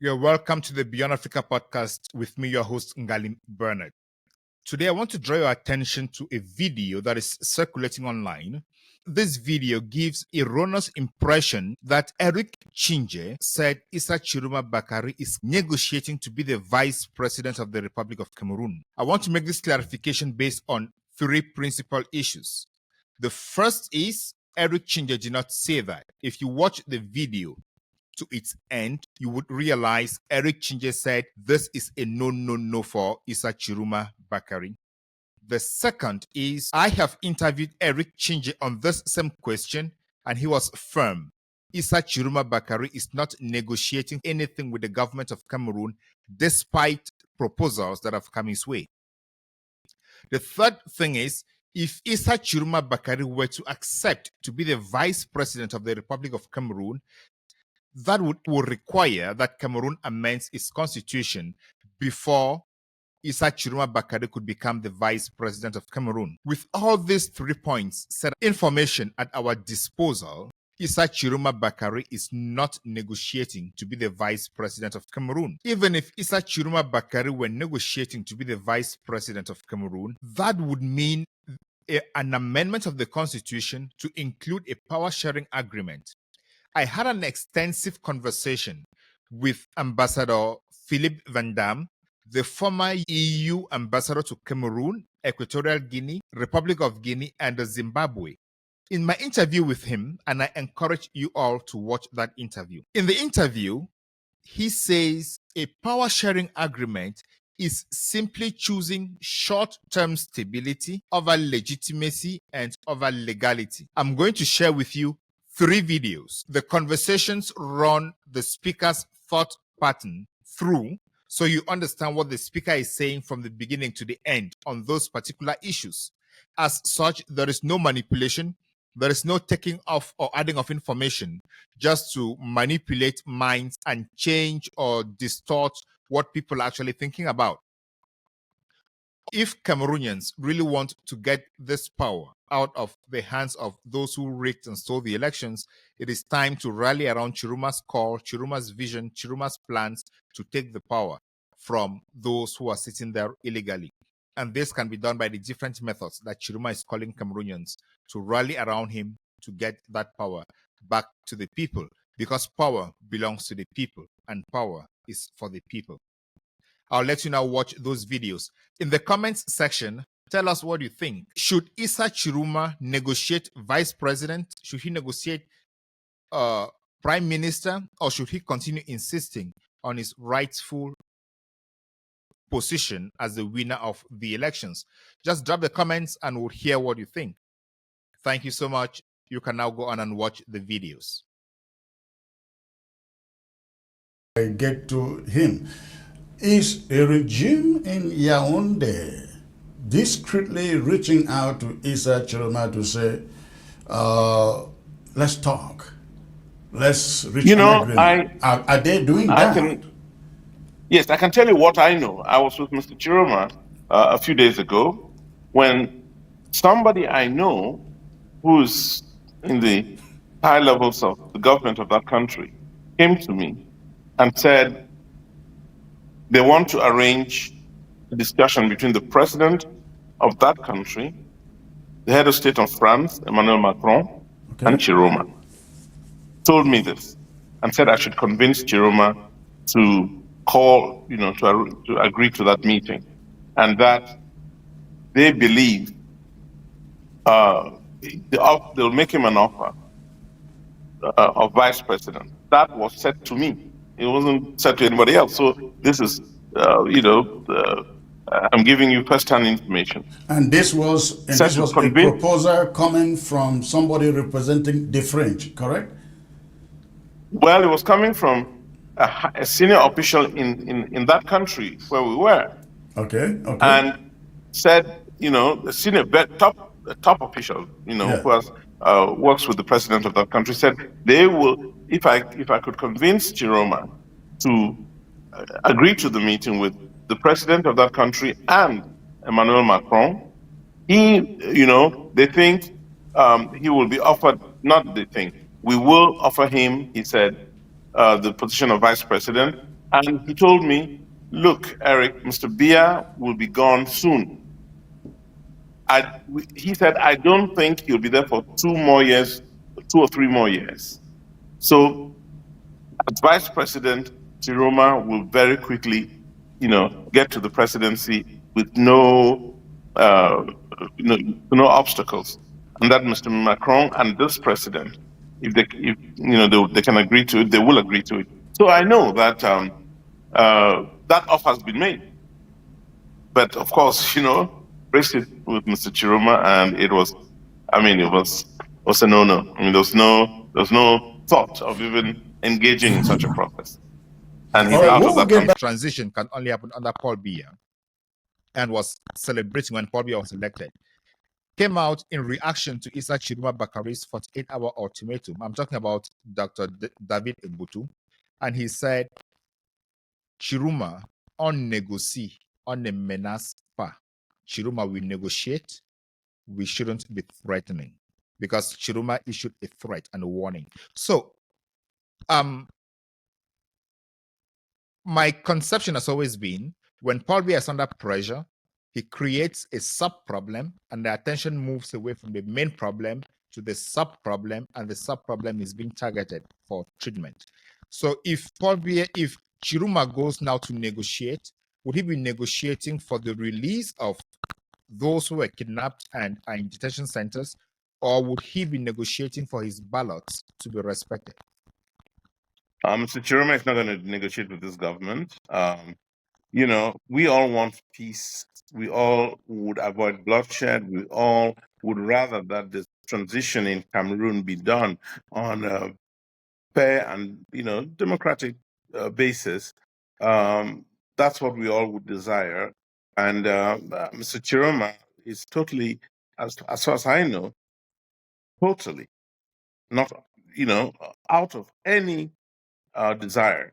You're welcome to the Beyond Africa podcast with me, your host, Ngali Bernard. Today, I want to draw your attention to a video that is circulating online. This video gives erroneous impression that Eric Chinge said Issa Chiroma Bakary is negotiating to be the Vice President of the Republic of Cameroon. I want to make this clarification based on three principal issues. The first is Eric Chinge did not say that. If you watch the video to its end, you would realize Eric Chinge said this is a no for Issa Chiroma Bakary. The second is I have interviewed Eric Chinge on this same question and he was firm. Issa Chiroma Bakary is not negotiating anything with the government of Cameroon despite proposals that have come his way. The third thing is if Issa Chiroma Bakary were to accept to be the Vice President of the Republic of Cameroon, that would require that Cameroon amends its constitution before Issa Chiroma Bakary could become the Vice President of Cameroon. With all these 3 points set information at our disposal, Issa Chiroma Bakary is not negotiating to be the Vice President of Cameroon. Even if Issa Chiroma Bakary were negotiating to be the Vice President of Cameroon, that would mean an amendment of the constitution to include a power-sharing agreement. I had an extensive conversation with Ambassador Philippe Van Damme, the former EU ambassador to Cameroon, Equatorial Guinea, Republic of Guinea, and Zimbabwe. In my interview with him, and I encourage you all to watch that interview. In the interview, he says a power-sharing agreement is simply choosing short-term stability over legitimacy and over legality. I'm going to share with you 3 videos. The conversations run the speaker's thought pattern through so you understand what the speaker is saying from the beginning to the end on those particular issues. As such, there is no manipulation. There is no taking off or adding of information just to manipulate minds and change or distort what people are actually thinking about. If Cameroonians really want to get this power out of the hands of those who rigged and stole the elections, it is time to rally around Chiroma's call, Chiroma's vision, Chiroma's plans to take the power from those who are sitting there illegally. And this can be done by the different methods that Chiroma is calling Cameroonians to rally around him to get that power back to the people, because power belongs to the people and power is for the people. I'll let you now watch those videos. In the comments section, tell us what you think. Should Issa Chiroma negotiate vice president? Should he negotiate prime minister? Or should he continue insisting on his rightful position as the winner of the elections? Just drop the comments and we'll hear what you think. Thank you so much. You can now go on and watch the videos. I get to him. Is a regime in Yaoundé discreetly reaching out to Issa Chiroma to say, let's talk, let's reach an agreement? Are they doing that? Yes, I can tell you what I know. I was with Mr. Chiroma a few days ago when somebody I know who's in the high levels of the government of that country came to me and said, they want to arrange a discussion between the president of that country, the head of state of France, Emmanuel Macron, and Chiroma. Told me this and said I should convince Chiroma to call, to agree to that meeting, and that they believe they'll make him an offer of vice president. That was said to me. It wasn't said to anybody else. So this is, I'm giving you first-hand information. And this was a proposal coming from somebody representing the French, correct? Well, it was coming from a senior official in that country where we were. Okay. And said, the senior top official, who has works with the president of that country, said they will, if I could convince Chiroma to agree to the meeting with the president of that country and Emmanuel Macron, they think he will be offered, not they think, we will offer him, he said, the position of vice president, And he told me, look, Eric, Mr. Bia will be gone soon. He said, I don't think he'll be there for 2 or 3 more years. So as Vice President, Chiroma will very quickly, get to the presidency with no obstacles. And that Mr. Macron and this president, if they can agree to it, they will agree to it. So I know that that offer has been made. But of course, raised it with Mr. Chiroma, and it was a no-no. I mean, there was no thought of even engaging in such a process. And he's out of that country. Transition can only happen under Paul Biya, and was celebrating when Paul Biya was elected. Came out in reaction to Issa Chiroma Bakary's 48-hour ultimatum. I'm talking about Dr. David Ebutu. And he said, Chiroma, on négocie, on ne menace pas. Chiroma will negotiate. We shouldn't be threatening, because Chiroma issued a threat and a warning. So, my conception has always been, when Paul Biya is under pressure, he creates a sub-problem, and the attention moves away from the main problem to the sub-problem, and the sub-problem is being targeted for treatment. So if Chiroma goes now to negotiate, would he be negotiating for the release of those who were kidnapped and are in detention centers, or would he be negotiating for his ballots to be respected? Mr. Chiroma is not going to negotiate with this government. We all want peace. We all would avoid bloodshed. We all would rather that the transition in Cameroon be done on a fair and democratic basis. That's what we all would desire. And Mr. Chiroma is totally, as far as I know, totally not out of any desire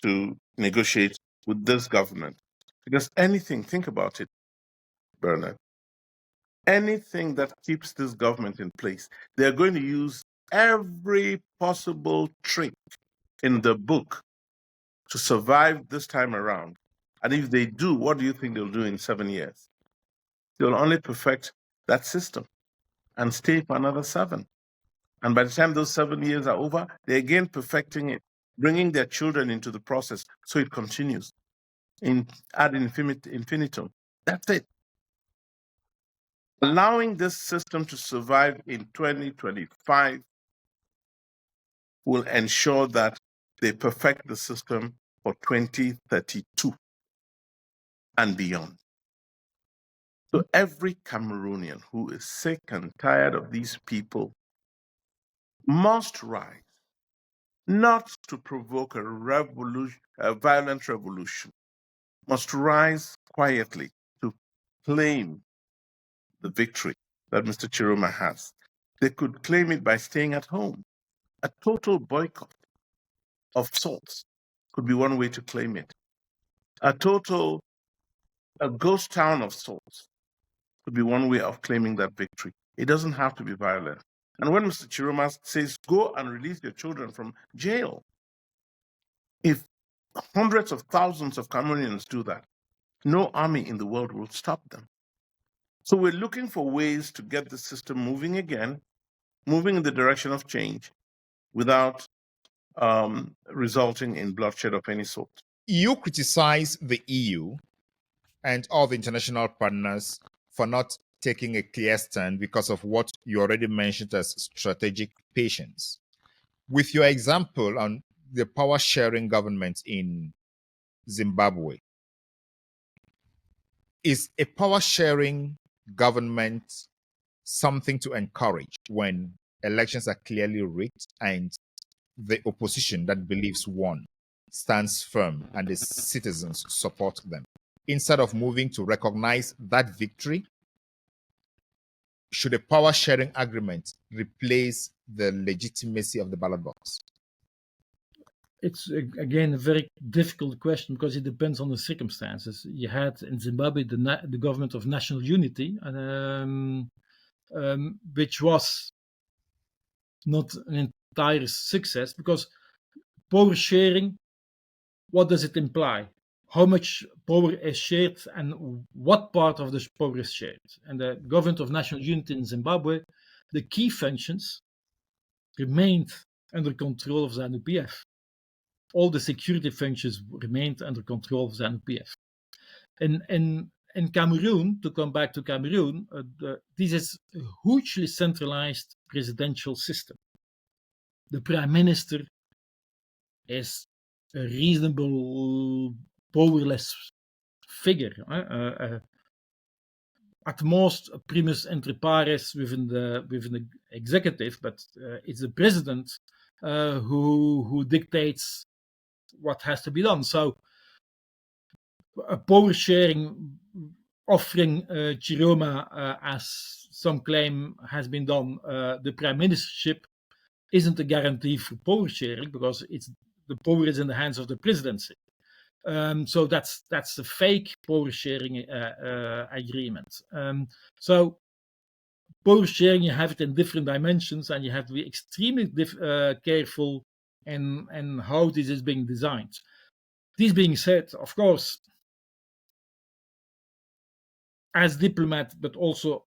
to negotiate with this government. Because think about it, Bernard, anything that keeps this government in place, they're going to use every possible trick in the book to survive this time around. And if they do, what do you think they'll do in 7 years? They'll only perfect that system and stay for another 7. And by the time those 7 years are over, they're again perfecting it, bringing their children into the process, so it continues ad infinitum. That's it. Allowing this system to survive in 2025 will ensure that they perfect the system for 2032 and beyond. So every Cameroonian who is sick and tired of these people must rise, not to provoke a violent revolution, must rise quietly to claim the victory that Mr. Chiroma has. They could claim it by staying at home. A total boycott of sorts could be one way to claim it. A ghost town of sorts could be one way of claiming that victory. It doesn't have to be violent. And when Mr. Chiroma says, go and release your children from jail, if hundreds of thousands of Cameroonians do that, no army in the world will stop them. So we're looking for ways to get the system moving again, moving in the direction of change without resulting in bloodshed of any sort. You criticize the EU and all the international partners for not taking a clear stand because of what you already mentioned as strategic patience. With your example on the power-sharing government in Zimbabwe, is a power-sharing government something to encourage when elections are clearly rigged and the opposition that believes won stands firm and the citizens support them? Instead of moving to recognize that victory, should a power-sharing agreement replace the legitimacy of the ballot box? It's again a very difficult question because it depends on the circumstances. You had in Zimbabwe the government of national unity, which was not an entire success because power sharing what does it imply? How much power is shared and what part of the power is shared? And the government of national unity in Zimbabwe, the key functions remained under control of ZANU-PF. All the security functions remained under control of ZANU-PF. In Cameroon, to come back to Cameroon, this is a hugely centralized presidential system. The prime minister is a reasonable, powerless figure. At most, a primus inter pares within the executive, but it's the president who dictates what has to be done. So, a power sharing, offering Chiroma, as some claim has been done, the prime ministership isn't a guarantee for power sharing because the power is in the hands of the presidency. So that's a fake power sharing agreement. So power sharing, you have it in different dimensions, and you have to be extremely careful in how this is being designed. This being said, of course, as diplomat, but also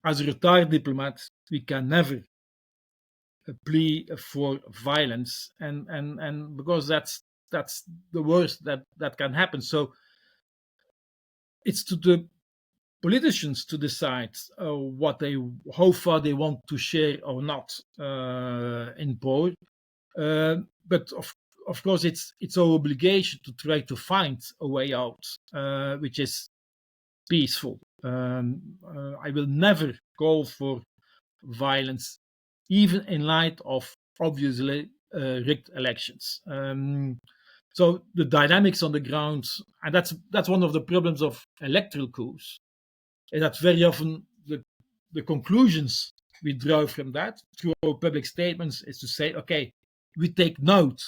as a retired diplomat, we can never plea for violence, and because that's the worst that can happen. So it's to the politicians to decide how far they want to share or not in power. But of course, it's our obligation to try to find a way out, which is peaceful. I will never call for violence, even in light of obviously rigged elections. So the dynamics on the ground, and that's one of the problems of electoral coups, is that very often the conclusions we draw from that through our public statements is to say, okay, we take note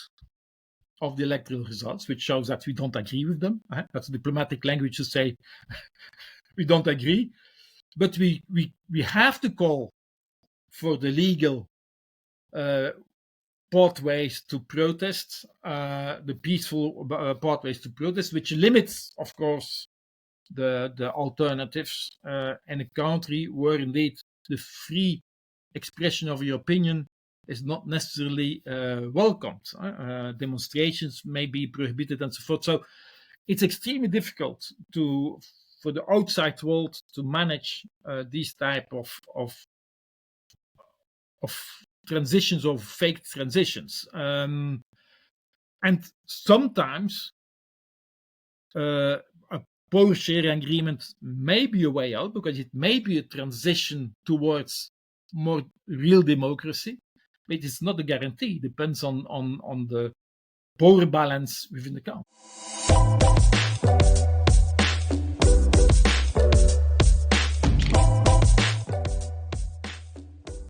of the electoral results, which shows that we don't agree with them. That's diplomatic language to say we don't agree, but we have to call for the legal pathways to protest, the peaceful pathways to protest, which limits, of course, the alternatives in a country where indeed the free expression of your opinion is not necessarily welcomed. Demonstrations may be prohibited and so forth. So it's extremely difficult for the outside world to manage these type of transitions or fake transitions. And sometimes a power sharing agreement may be a way out because it may be a transition towards more real democracy, but it's not a guarantee. It depends on the power balance within the country.